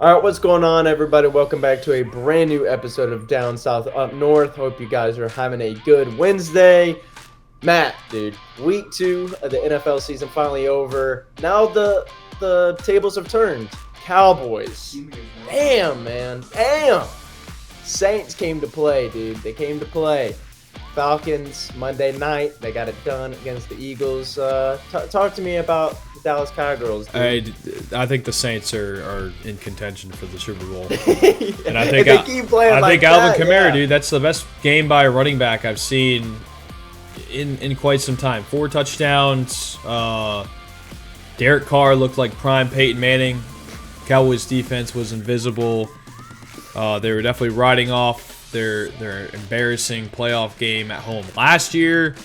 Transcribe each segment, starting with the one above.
All right, what's going on, everybody? Welcome back to a brand new episode of Down South Up North. Hope you guys are having a good Wednesday. Matt, dude, week 2 of the NFL season finally over. Now the tables have turned. Cowboys. Damn, man. Damn. Saints came to play, dude. They came to play. Falcons, Monday night. They got it done against the Eagles. Talk to me about the Dallas Cowgirls, dude. I think the Saints are in contention for the Super Bowl. Yeah. And I think they keep playing I like think Alvin that, Kamara, yeah. dude, that's the best game by a running back I've seen in quite some time. 4 touchdowns. Derek Carr looked like prime Peyton Manning. Cowboys defense was invisible. They were definitely riding off their embarrassing playoff game at home last year.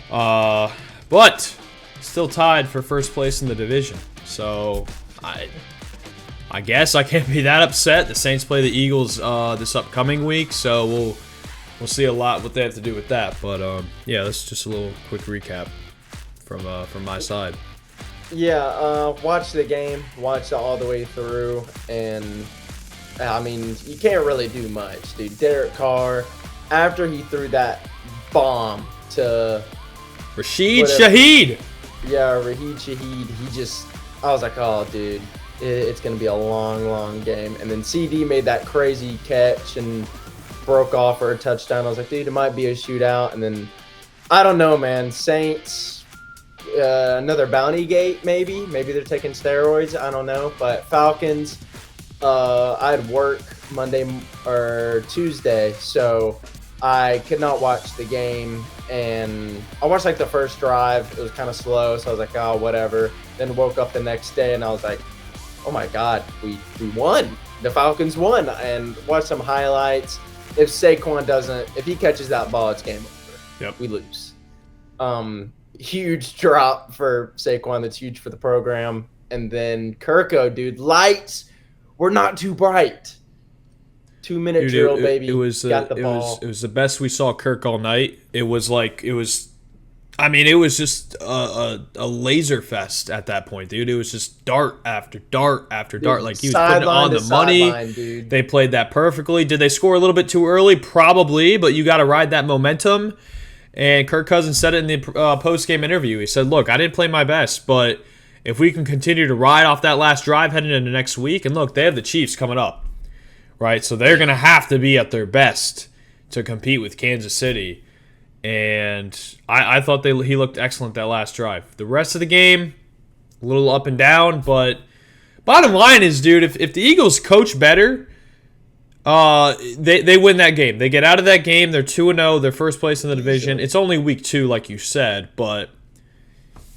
But still tied for first place in the division. So I guess I can't be that upset. The Saints play the Eagles this upcoming week, so we'll see a lot what they have to do with that. But yeah, that's just a little quick recap from my side. Yeah, watched the game, watched it all the way through, and I mean, you can't really do much, dude. Derek Carr, after he threw that bomb to Rashid Shaheed. Yeah, Raheed Shaheed, I was like, oh, dude, it's going to be a long, long game. And then CD made that crazy catch and broke off for a touchdown. I was like, dude, it might be a shootout. And then, I don't know, man, Saints, another bounty gate, maybe. Maybe they're taking steroids. I don't know. But Falcons, I had work Monday or Tuesday, so I could not watch the game. And I watched like the first drive. It was kind of slow, so I was like, oh, whatever. Then woke up the next day and I was like, oh my God, we won. The Falcons won. And watched some highlights. If Saquon if he catches that ball, it's game over. Yep. We lose. Huge drop for Saquon. That's huge for the program. And then Kirko, dude, lights were not too bright. 2-minute drill, baby. It was got the ball. It was the best we saw Kirk all night. It was just a laser fest at that point, dude. It was just dart after dart after dart. Like he was putting it on the money. Dude. They played that perfectly. Did they score a little bit too early? Probably, but you got to ride that momentum. And Kirk Cousins said it in the post-game interview. He said, look, I didn't play my best, but if we can continue to ride off that last drive heading into next week, and look, they have the Chiefs coming up, right? So they're going to have to be at their best to compete with Kansas City. And I thought he looked excellent that last drive. The rest of the game, a little up and down, but bottom line is, dude, if the Eagles coach better, they win that game. They get out of that game. They're 2-0. They're first place in the division. It's only week 2, like you said, but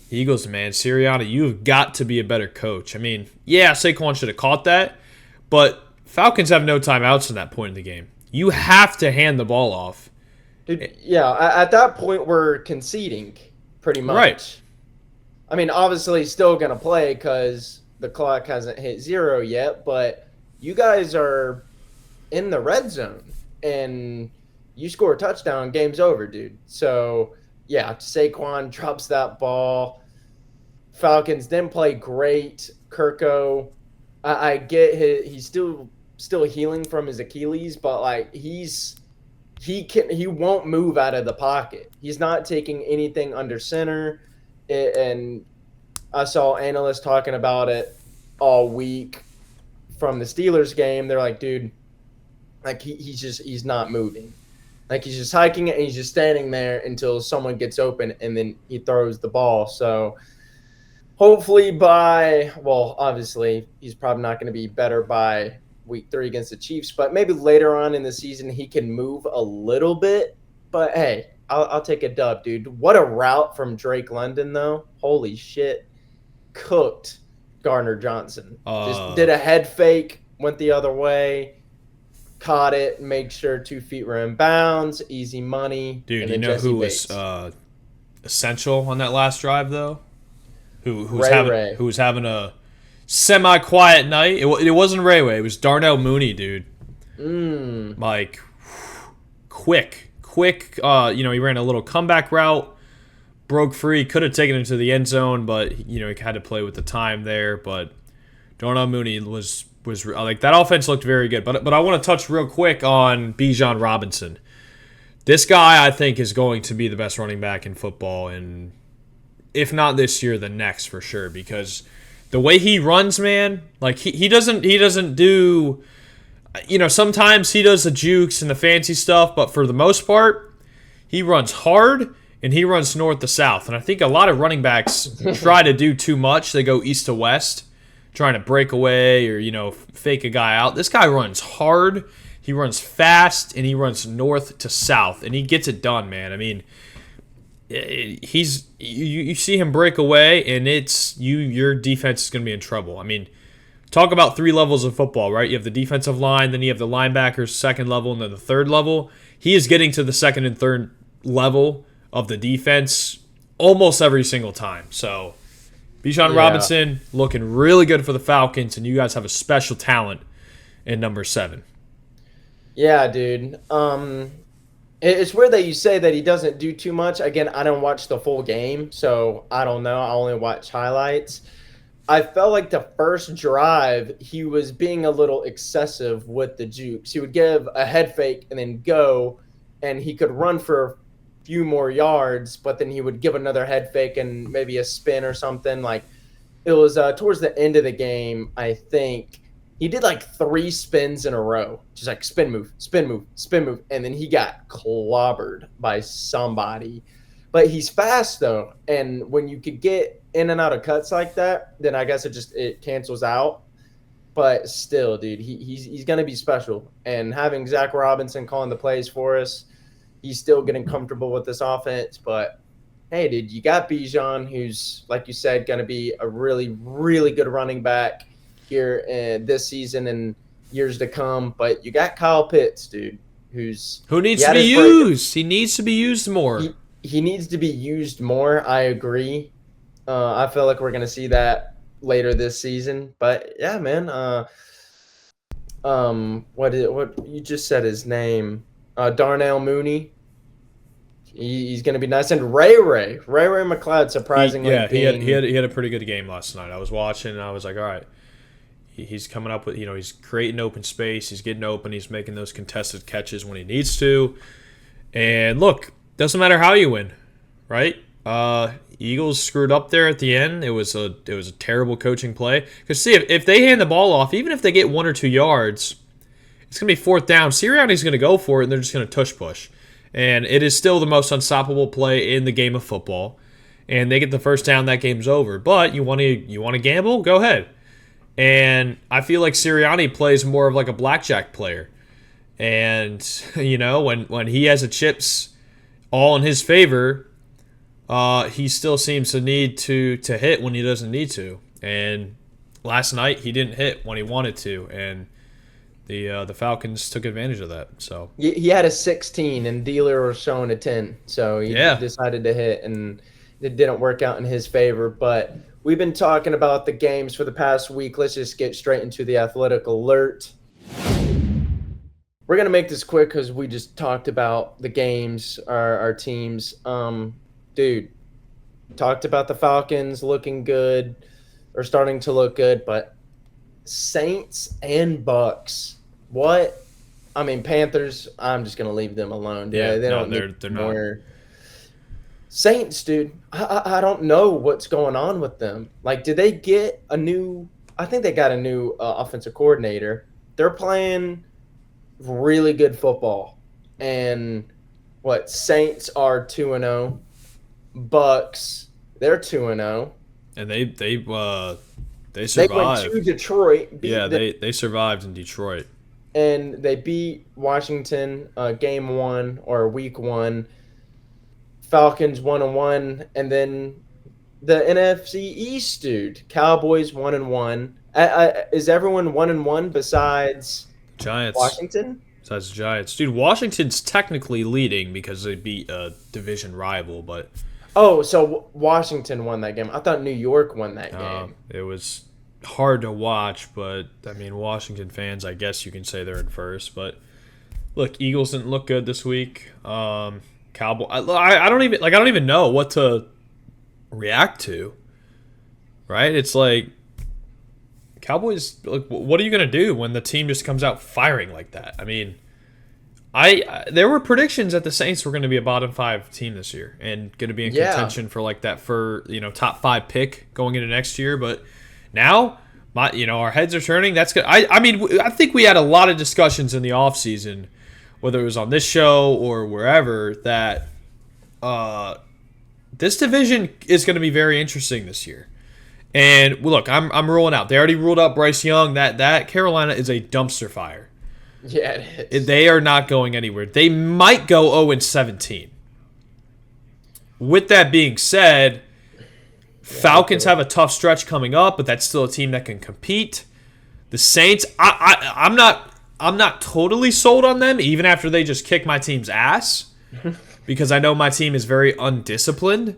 Eagles, man, Sirianni, you've got to be a better coach. I mean, yeah, Saquon should have caught that, but Falcons have no timeouts in that point in the game. You have to hand the ball off. Dude, yeah, at that point, we're conceding pretty much. Right. I mean, obviously, still going to play because the clock hasn't hit 0 yet, but you guys are in the red zone, and you score a touchdown, game's over, dude. So, yeah, Saquon drops that ball. Falcons didn't play great. Kirko, I get he's still healing from his Achilles, but like he won't move out of the pocket. He's not taking anything under center, and I saw analysts talking about it all week from the Steelers game. They're like, dude, like he's not moving. Like he's just hiking it and he's just standing there until someone gets open and then he throws the ball. So hopefully obviously he's probably not going to be better by week 3 against the Chiefs, but maybe later on in the season he can move a little bit. But hey, I'll take a dub, dude. What a route from Drake London, though. Holy shit. Cooked Gardner Johnson. Just did a head fake, went the other way, caught it, made sure 2 feet were in bounds, easy money. Dude, you know who was essential on that last drive, though? Who was having a semi-quiet night? It wasn't Ray. It was Darnell Mooney, dude. Like, quick. He ran a little comeback route, broke free, could have taken it to the end zone, but, he had to play with the time there. But Darnell Mooney was was like that offense looked very good. But I want to touch real quick on Bijan Robinson. This guy, I think, is going to be the best running back in football, and if not this year, the next for sure. Because the way he runs, man, like he doesn't do, sometimes he does the jukes and the fancy stuff, but for the most part, he runs hard and he runs north to south. And I think a lot of running backs try to do too much. They go east to west, trying to break away or fake a guy out. This guy runs hard. He runs fast, and he runs north to south, and he gets it done, man. I mean, you see him break away, and your defense is going to be in trouble. I mean, talk about 3 levels of football, right? You have the defensive line, then you have the linebackers, second level, and then the third level. He is getting to the second and third level of the defense almost every single time. So, Bijan Robinson looking really good for the Falcons, and you guys have a special talent in number 7. Yeah, dude. It's weird that you say that he doesn't do too much. Again, I don't watch the full game, so I don't know. I only watch highlights. I felt like the first drive, he was being a little excessive with the jukes. He would give a head fake and then go, and he could run for a few more yards, but then he would give another head fake and maybe a spin or something. Like, it was towards the end of the game, I think. He did like 3 spins in a row, just like spin move, spin move, spin move, and then he got clobbered by somebody. But he's fast though, and when you could get in and out of cuts like that, then I guess it cancels out. But still, dude, he's gonna be special. And having Zach Robinson calling the plays for us, he's still getting comfortable with this offense. But hey, dude, you got Bijan, who's like you said, gonna be a really, really good running back here this season and years to come. But you got Kyle Pitts, dude, who needs to be used. He needs to be used more. He needs to be used more. I agree. I feel like we're gonna see that later this season. But yeah, man. What you just said his name? Darnell Mooney. He's gonna be nice. And Ray McLeod, surprisingly, he had a pretty good game last night. I was watching and I was like, all right. He's coming up with, he's creating open space. He's getting open. He's making those contested catches when he needs to. And look, doesn't matter how you win, right? Eagles screwed up there at the end. It was a terrible coaching play. Because see, if they hand the ball off, even if they get 1 or 2 yards, it's going to be 4th down. Sirianni's going to go for it, and they're just going to tush push. And it is still the most unstoppable play in the game of football. And they get the first down, that game's over. But you want to gamble? Go ahead. And I feel like Sirianni plays more of like a blackjack player. And, when he has the chips all in his favor, he still seems to need to hit when he doesn't need to. And last night he didn't hit when he wanted to. And the Falcons took advantage of that. So he had a 16 and Dealer was showing a 10. So he decided to hit, and it didn't work out in his favor. But we've been talking about the games for the past week. Let's just get straight into the athletic alert. We're going to make this quick because we just talked about the games, our teams. Dude, talked about the Falcons looking good or starting to look good, but Saints and Bucks. What? I mean, Panthers, I'm just going to leave them alone. Yeah, they don't need more. Saints, dude, I don't know what's going on with them. Like, did they get a new – I think they got a new offensive coordinator. They're playing really good football. And Saints are 2-0. Bucks, they're 2-0. And they survived. They went to Detroit. They survived in Detroit. And they beat Washington game 1 or week 1. Falcons 1-1, and then the NFC East, dude. Cowboys 1-1. Is everyone 1-1 besides Giants? Washington? Besides the Giants, dude. Washington's technically leading because they beat a division rival, but so Washington won that game. I thought New York won that game. It was hard to watch, but I mean, Washington fans, I guess you can say they're in first. But look, Eagles didn't look good this week. Cowboy. I don't even know what to react to. Right? It's like Cowboys, like, what are you going to do when the team just comes out firing like that? I mean, I there were predictions that the Saints were going to be a bottom 5 team this year and going to be in Yeah, contention for like that for top 5 pick going into next year. But now, our heads are turning. That's good. I mean, I think we had a lot of discussions in the offseason, whether it was on this show or wherever, that this division is going to be very interesting this year. And look, I'm ruling out. They already ruled out Bryce Young. That Carolina is a dumpster fire. yeah, it is. They are not going anywhere. They might go 0-17. With that being said, Falcons have a tough stretch coming up, but that's still a team that can compete. The Saints, I'm not totally sold on them, even after they just kick my team's ass, because I know my team is very undisciplined.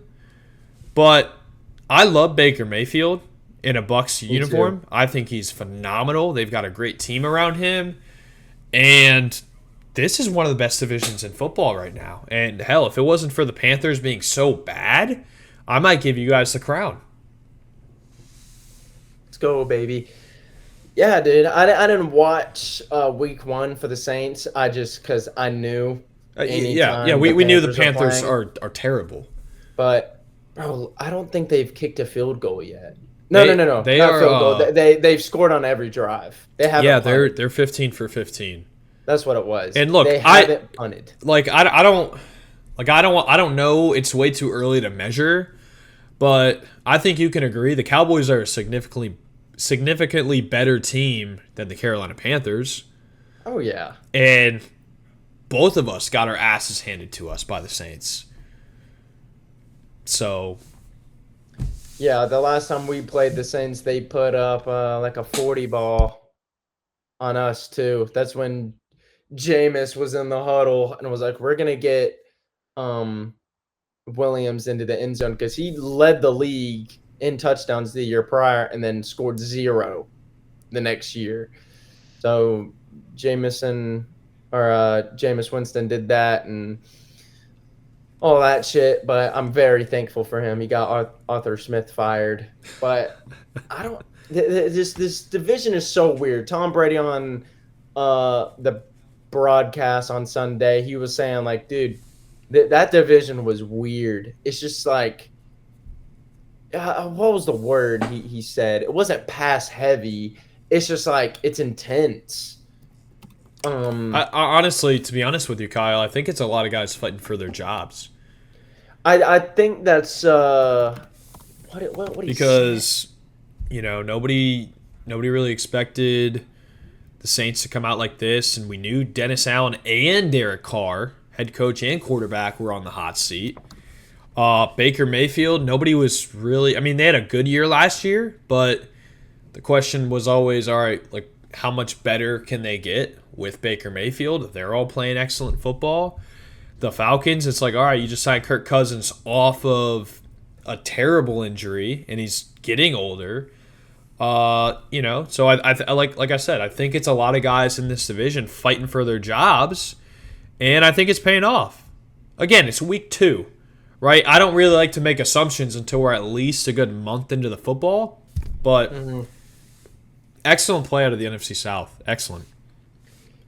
But I love Baker Mayfield in a Bucs uniform. Too. I think he's phenomenal. They've got a great team around him. And this is one of the best divisions in football right now. And hell, if it wasn't for the Panthers being so bad, I might give you guys the crown. Let's go, baby. Yeah, dude. I didn't watch week 1 for the Saints. I just because I knew. Yeah. We knew the Panthers are terrible. But bro, I don't think they've kicked a field goal yet. No. They Not are. field goal. They've scored on every drive. They haven't. Yeah, punted. they're 15 for 15. That's what it was. And look, they haven't punted. Like I don't know. It's way too early to measure, but I think you can agree the Cowboys are a significantly better team than the Carolina Panthers. Oh yeah. And both of us got our asses handed to us by the Saints. So Yeah, the last time we played the Saints, they put up like a 40 ball on us too. That's when Jameis was in the huddle and was like, "We're gonna get Williams into the end zone," because he led the league in touchdowns the year prior and then scored 0 the next year. So Jameis Winston did that and all that shit. But I'm very thankful for him. He got Arthur Smith fired. But I don't. This division is so weird. Tom Brady on the broadcast on Sunday, he was saying like, dude, that division was weird. It's just like, what was the word he said? It wasn't pass heavy. It's just like it's intense. I honestly, to be honest with you, Kyle, I think it's a lot of guys fighting for their jobs. I think that's what he Because said. nobody really expected the Saints to come out like this, and we knew Dennis Allen and Derek Carr, head coach and quarterback, were on the hot seat. Baker Mayfield, nobody was really. I mean, they had a good year last year, but the question was always, all right, like how much better can they get with Baker Mayfield? They're all playing excellent football. The Falcons, it's like, all right, you just signed Kirk Cousins off of a terrible injury, and he's getting older. So I like I said, I think it's a lot of guys in this division fighting for their jobs, and I think it's paying off. Again, it's week 2, right? I don't really like to make assumptions until we're at least a good month into the football, but excellent play out of the NFC South. Excellent.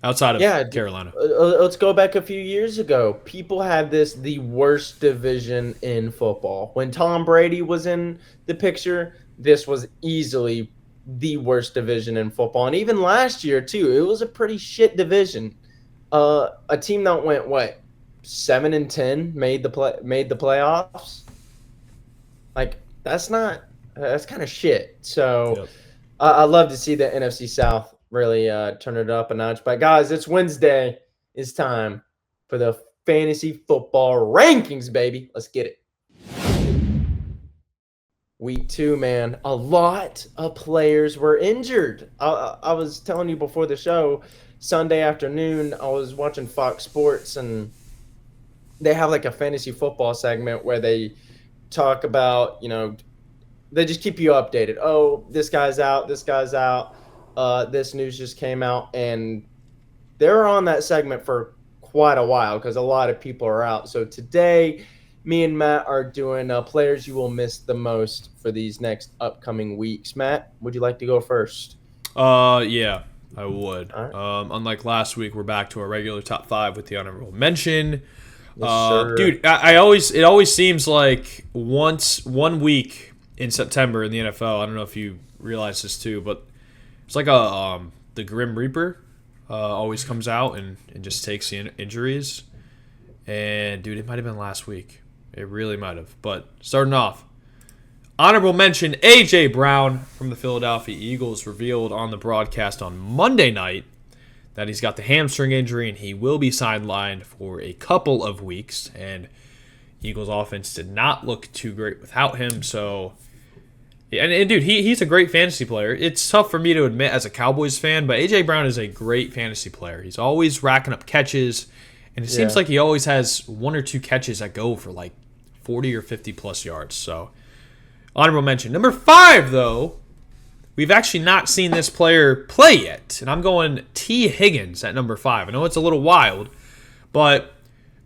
Outside of Carolina. Let's go back a few years ago. People had this the worst division in football. When Tom Brady was in the picture, this was easily the worst division in football. And even last year, too, it was a pretty shit division. A team that went, 7-10 made the playoffs? Like, that's kind of shit. So Yep. I love to see the NFC South really turn it up a notch. But guys, it's Wednesday. It's time for the fantasy football rankings, baby. Let's get it. Week 2, man. A lot of players were injured. I was telling you before the show, Sunday afternoon, I was watching Fox Sports, and they have like a fantasy football segment where they talk about, they just keep you updated. Oh, this guy's out. This guy's out. This news just came out, and they're on that segment for quite a while because a lot of people are out. So today me and Matt are doing players you will miss the most for these next upcoming weeks. Matt, would you like to go first? Yeah, I would. All right. Unlike last week, we're back to our regular top five with the honorable mention. Yes, sir. Dude, it always seems like once 1 week in September in the NFL. I don't know if you realize this too, but it's like the Grim Reaper always comes out and just takes the injuries. And dude, it might have been last week. It really might have. But starting off, honorable mention, A.J. Brown from the Philadelphia Eagles revealed on the broadcast on Monday night that he's got the hamstring injury and he will be sidelined for a couple of weeks. And Eagles offense did not look too great without him. So, and dude, he's a great fantasy player. It's tough for me to admit as a Cowboys fan, but A.J. Brown is a great fantasy player. He's always racking up catches. And it seems like he always has one or two catches that go for like 40 or 50 plus yards. So, honorable mention. Number 5, though, we've actually not seen this player play yet. And I'm going T. Higgins at number 5. I know it's a little wild, but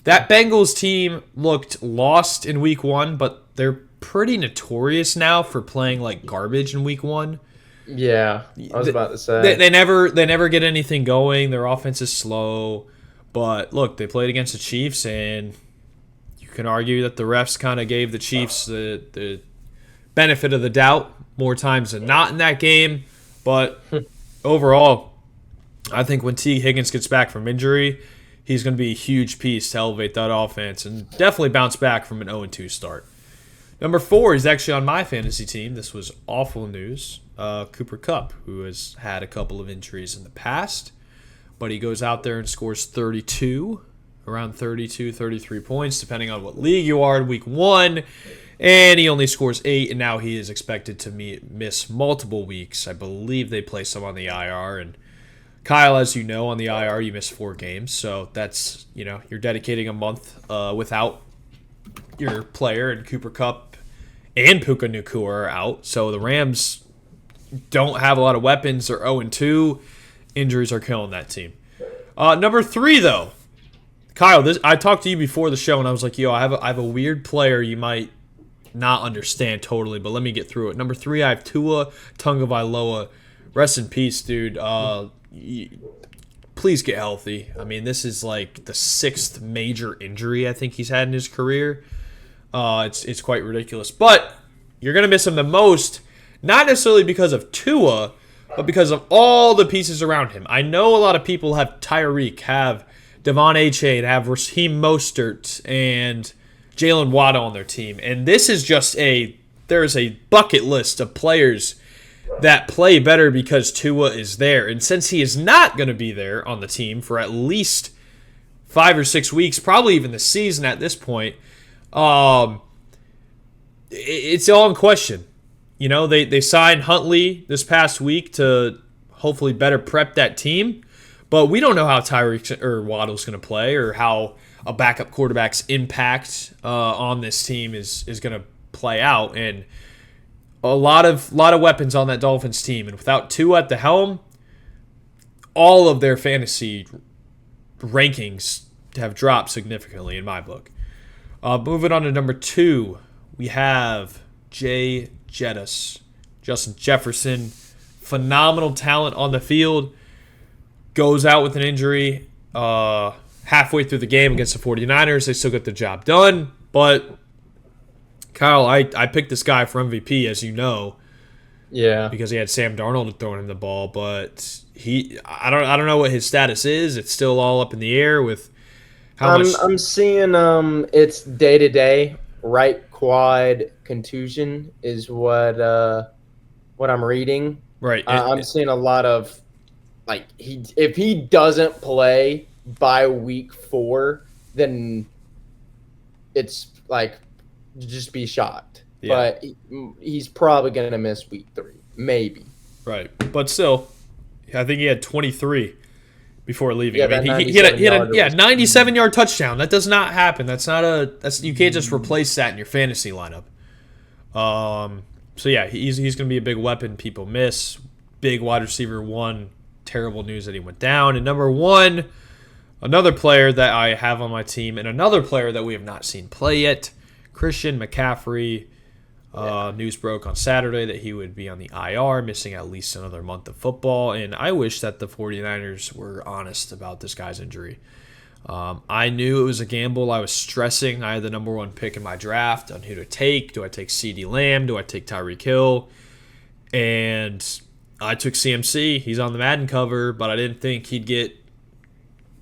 that Bengals team looked lost in week 1, but they're pretty notorious now for playing like garbage in week 1. Yeah, I was about to say. They never get anything going. Their offense is slow. But look, they played against the Chiefs, and you can argue that the refs kind of gave the Chiefs the benefit of the doubt more times than not in that game. But overall, I think when T. Higgins gets back from injury, he's going to be a huge piece to elevate that offense and definitely bounce back from an 0-2 start. Number 4 is actually on my fantasy team. This was awful news. Cooper Kupp, who has had a couple of injuries in the past. But he goes out there and scores 32, around 32, 33 points, depending on what league you are in week 1. And he only scores 8, and now he is expected to miss multiple weeks. I believe they place him on the IR. And Kyle, as you know, on the IR, you miss 4 games. So that's, you're dedicating a month without your player, and Cooper Kupp and Puka Nacua are out. So the Rams don't have a lot of weapons. They're 0-2. Injuries are killing that team. Number 3, though. Kyle, I talked to you before the show, and I was like, I have a weird player you might not understand totally, but let me get through it. Number 3, I have Tua Tagovailoa. Rest in peace, dude. Please get healthy. I mean, this is like the 6th major injury I think he's had in his career. It's quite ridiculous. But you're going to miss him the most, not necessarily because of Tua, but because of all the pieces around him. I know a lot of people have Tyreek, have Devon Achane, have Raheem Mostert, and Jalen Waddle on their team. And this is just there is a bucket list of players that play better because Tua is there. And since he is not going to be there on the team for at least 5 or 6 weeks, probably even the season at this point, it's all in question. They signed Huntley this past week to hopefully better prep that team, but we don't know how Tyreek or Waddle's going to play or how a backup quarterback's impact on this team is going to play out. And a lot of weapons on that Dolphins team, and without Tua at the helm, all of their fantasy rankings have dropped significantly in my book. Moving on to number 2, we have Jay Jettis. Justin Jefferson, phenomenal talent on the field, goes out with an injury halfway through the game against the 49ers. They still get the job done, but Kyle, I picked this guy for MVP, as you know. Yeah. Because he had Sam Darnold throwing him the ball, but I don't know what his status is. It's still all up in the air with how much. I'm seeing it's day-to-day. Right quad contusion is what I'm reading. Right. I'm seeing a lot of if he doesn't play by week 4, then it's just be shocked. Yeah. But he's probably gonna miss week 3, maybe. Right, but still, I think he had 23 before leaving. Yeah, I mean, he had a 97-yard touchdown. That does not happen. You can't just replace that in your fantasy lineup. So yeah, he's going to be a big weapon people miss. Big wide receiver 1. Terrible news that he went down. And number 1, another player that I have on my team, and another player that we have not seen play yet, Christian McCaffrey. Yeah. News broke on Saturday that he would be on the IR, missing at least another month of football. And I wish that the 49ers were honest about this guy's injury. I knew it was a gamble. I was stressing. I had the number one pick in my draft on who to take. Do I take CeeDee Lamb? Do I take Tyreek Hill? And I took CMC. He's on the Madden cover, but I didn't think he'd get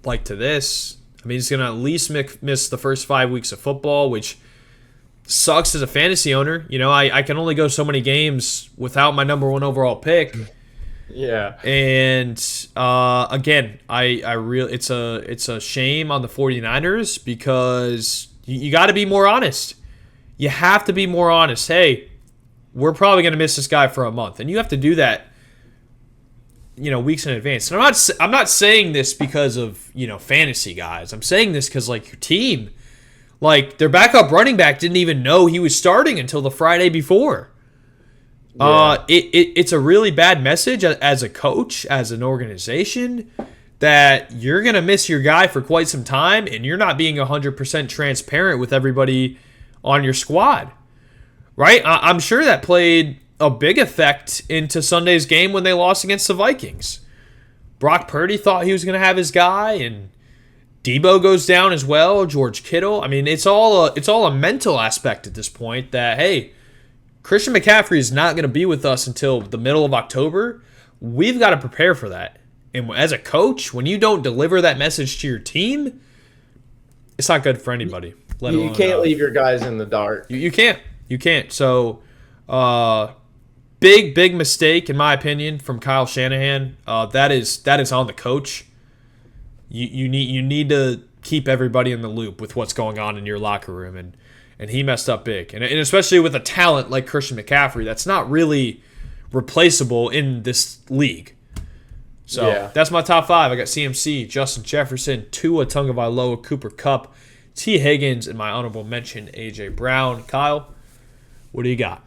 like to this. I mean, he's going to at least miss the first 5 weeks of football, which sucks as a fantasy owner. You know, I can only go so many games without my number one overall pick. Yeah. And again, I really it's a shame on the 49ers because you got to be more honest. You have to be more honest. Hey, we're probably going to miss this guy for a month, and you have to do that, you know, weeks in advance. And I'm not saying this because of, you know, fantasy guys. I'm saying this because like your team, like their backup running back didn't even know he was starting until the Friday before. Yeah. It's a really bad message as a coach, as an organization, that you're going to miss your guy for quite some time and you're not being 100% transparent with everybody on your squad, right? I'm sure that played a big effect into Sunday's game when they lost against the Vikings. Brock Purdy thought he was going to have his guy, and Debo goes down as well, George Kittle. I mean, it's all a mental aspect at this point that, hey, Christian McCaffrey is not going to be with us until the middle of October. We've got to prepare for that. And as a coach, when you don't deliver that message to your team, it's not good for anybody. You can't leave your guys in the dark. You can't. You can't. So, big mistake in my opinion from Kyle Shanahan. That is on the coach. You need to keep everybody in the loop with what's going on in your locker room, and he messed up big, and especially with a talent like Christian McCaffrey that's not really replaceable in this league. So Yeah. that's my top five. I got CMC, Justin Jefferson, Tua Tagovailoa, Cooper Kupp, T. Higgins, and my honorable mention AJ Brown. Kyle, what do you got?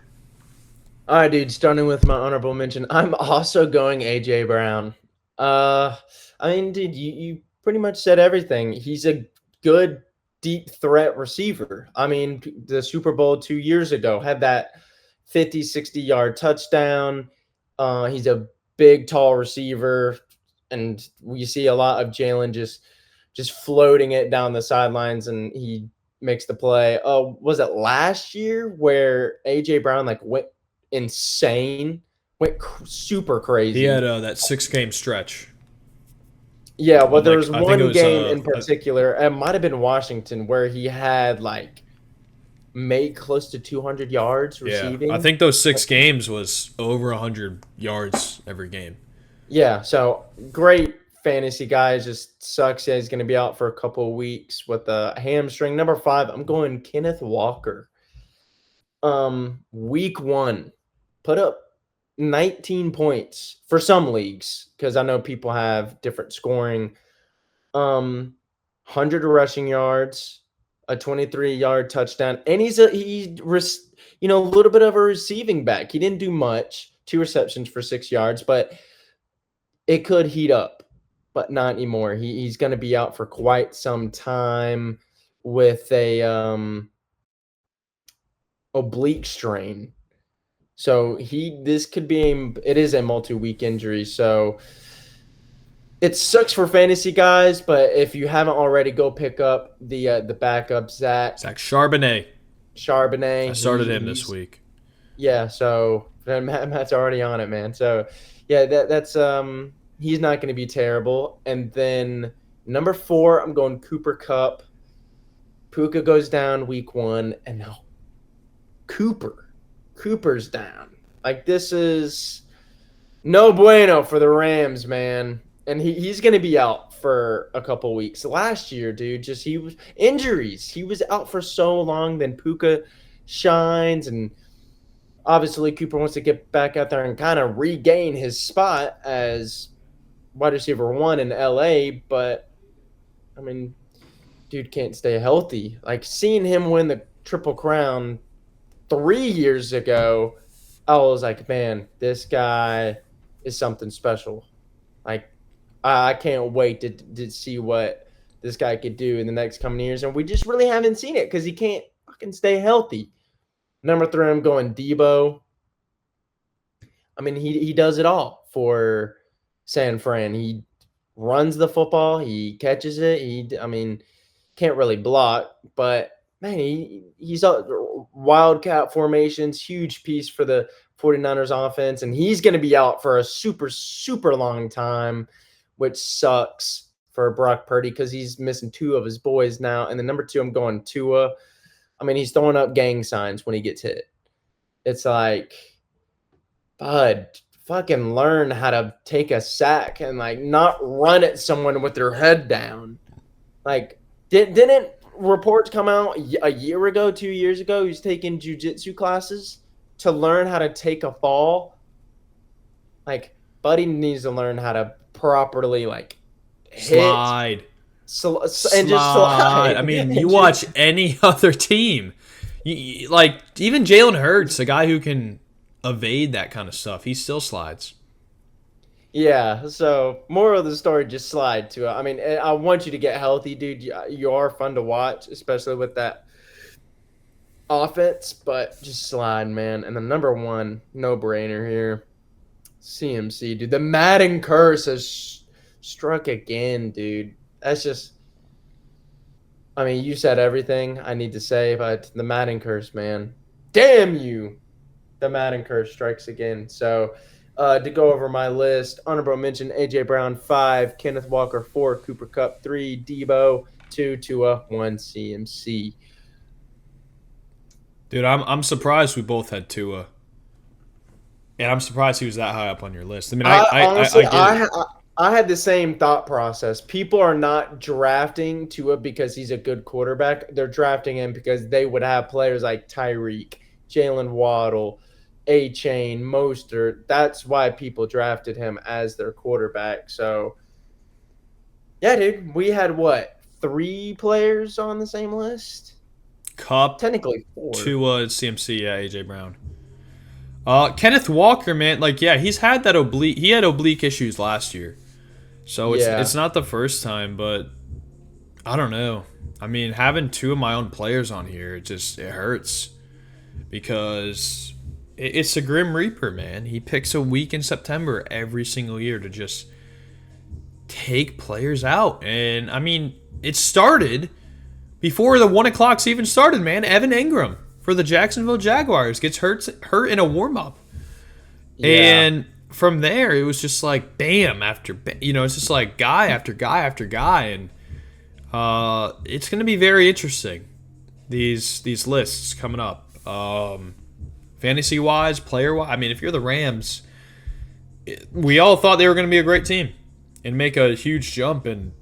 All right, dude. Starting with my honorable mention, I'm also going AJ Brown. I mean, dude, you pretty much said everything. He's a good deep threat receiver. I mean, the Super Bowl 2 years ago had that 50, 60-yard touchdown. He's a big, tall receiver, and we see a lot of Jalen just floating it down the sidelines, and he makes the play. Oh, was it last year where AJ Brown like went insane, super crazy? He had that 6-game stretch. Yeah, well, there Like, was I think it one was game in particular. It might have been Washington where he had like made close to 200 yards receiving. Yeah, I think those 6 games was over 100 yards every game. Yeah, so great fantasy guy. Just sucks that he's going to be out for a couple of weeks with a hamstring. Number 5, I'm going Kenneth Walker. Week 1, put up 19 points for some leagues because I know people have different scoring. 100 rushing yards, a 23-yard touchdown, and he's a little bit of a receiving back. He didn't do much, 2 receptions for 6 yards, but it could heat up, but not anymore. He's going to be out for quite some time with a oblique strain. So it is a multi-week injury. So it sucks for fantasy guys, but if you haven't already, go pick up the backup Zach Charbonnet. Charbonnet. I started him this week. Yeah, so Matt's already on it, man. So yeah, that's he's not going to be terrible. And then number 4, I'm going Cooper Kupp. Puka goes down week 1, and now Cooper's down. Like, this is no bueno for the Rams, man. And he's going to be out for a couple weeks. Last year, dude, he was injuries. He was out for so long. Then Puka shines, and obviously Cooper wants to get back out there and kind of regain his spot as wide receiver 1 in LA. But I mean, dude can't stay healthy. Like, seeing him win the Triple Crown 3 years ago, I was like, man, this guy is something special. Like, I can't wait to see what this guy could do in the next coming years. And we just really haven't seen it because he can't fucking stay healthy. Number 3, I'm going Debo. I mean, he does it all for San Fran. He runs the football, he catches it. I mean, can't really block, but man, he's a wildcat formations, huge piece for the 49ers offense, and he's going to be out for a super long time, which sucks for Brock Purdy because he's missing 2 of his boys now. And then number 2, I'm going Tua. I mean, he's throwing up gang signs when he gets hit. It's like, bud, fucking learn how to take a sack and like not run at someone with their head down. Like, didn't reports come out a year ago, 2 years ago? He's taking jujitsu classes to learn how to take a fall. Like, Buddy needs to learn how to properly like Slide. And just slide. I mean, you watch any other team, like even Jalen Hurts, a guy who can evade that kind of stuff, he still slides. Yeah, so moral of the story, just slide to it. I mean, I want you to get healthy, dude. You are fun to watch, especially with that offense, but just slide, man. And the number 1, no-brainer here, CMC, dude. The Madden curse has struck again, dude. That's just, I mean, you said everything I need to say, but the Madden curse, man. Damn you. The Madden curse strikes again. So, to go over my list, honorable mention, A.J. Brown, 5, Kenneth Walker, 4, Cooper Kupp, 3, Debo, 2, Tua, 1, CMC. Dude, I'm surprised we both had Tua. And I'm surprised he was that high up on your list. I mean, Honestly, I get it. I had the same thought process. People are not drafting Tua because he's a good quarterback. They're drafting him because they would have players like Tyreek, Jalen Waddle, A-Chain, Mostert. That's why people drafted him as their quarterback. So, yeah, dude, we had what, 3 players on the same list? Kupp, Technically 4. Tua, CMC, yeah, AJ Brown. Kenneth Walker, man, like yeah, he had oblique issues last year. So it's not the first time, but I don't know. I mean, having 2 of my own players on here, it hurts because it's a Grim Reaper, man. He picks a week in September every single year to just take players out. And, I mean, it started before the 1 o'clocks even started, man. Evan Ingram for the Jacksonville Jaguars gets hurt in a warm-up. Yeah. And from there, it was just like bam after bam. It's just like guy after guy after guy. And it's going to be very interesting, these lists coming up. Fantasy-wise, player-wise, I mean, if you're the Rams, we all thought they were going to be a great team and make a huge jump and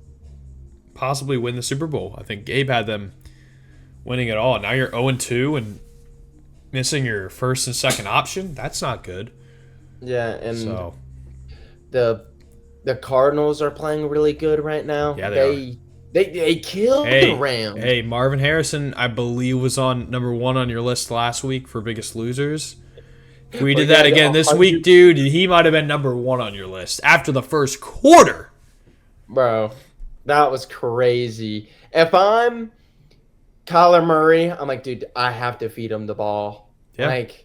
possibly win the Super Bowl. I think Gabe had them winning it all. Now you're 0-2 and missing your first and second option. That's not good. Yeah, and so the Cardinals are playing really good right now. Yeah, they killed the Rams. Hey, Marvin Harrison, I believe, was on number 1 on your list last week for Biggest Losers. If we did that again this week, dude, he might have been number 1 on your list after the first quarter. Bro, that was crazy. If I'm Kyler Murray, I'm like, dude, I have to feed him the ball. Yeah. Like,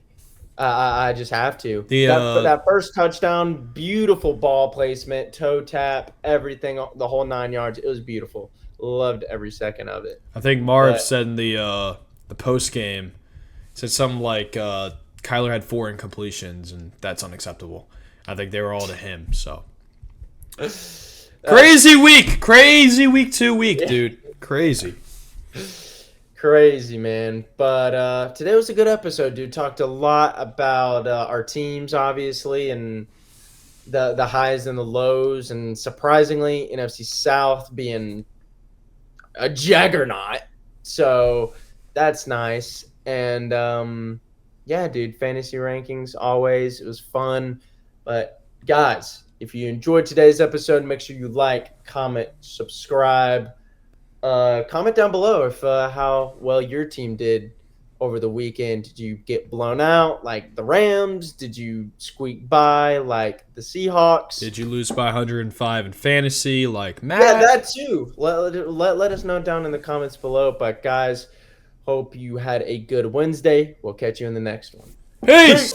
I just have to. That first touchdown, beautiful ball placement, toe tap, everything, the whole 9 yards. It was beautiful. Loved every second of it. I think Marv said in the post game, said something like Kyler had 4 incompletions, and that's unacceptable. I think they were all to him. So crazy week 2 week, dude. Crazy. Crazy, man. But today was a good episode, dude. Talked a lot about our teams, obviously, and the highs and the lows. And surprisingly, NFC South being a juggernaut. So that's nice. And, yeah, dude, fantasy rankings, always. It was fun. But, guys, if you enjoyed today's episode, make sure you like, comment, subscribe. Comment down below if how well your team did over the weekend. Did you get blown out like the Rams? Did you squeak by like the Seahawks? Did you lose by 105 in fantasy like Matt? Yeah, that too. Let us know down in the comments below. But guys, Hope you had a good Wednesday. We'll catch you in the next one. Peace.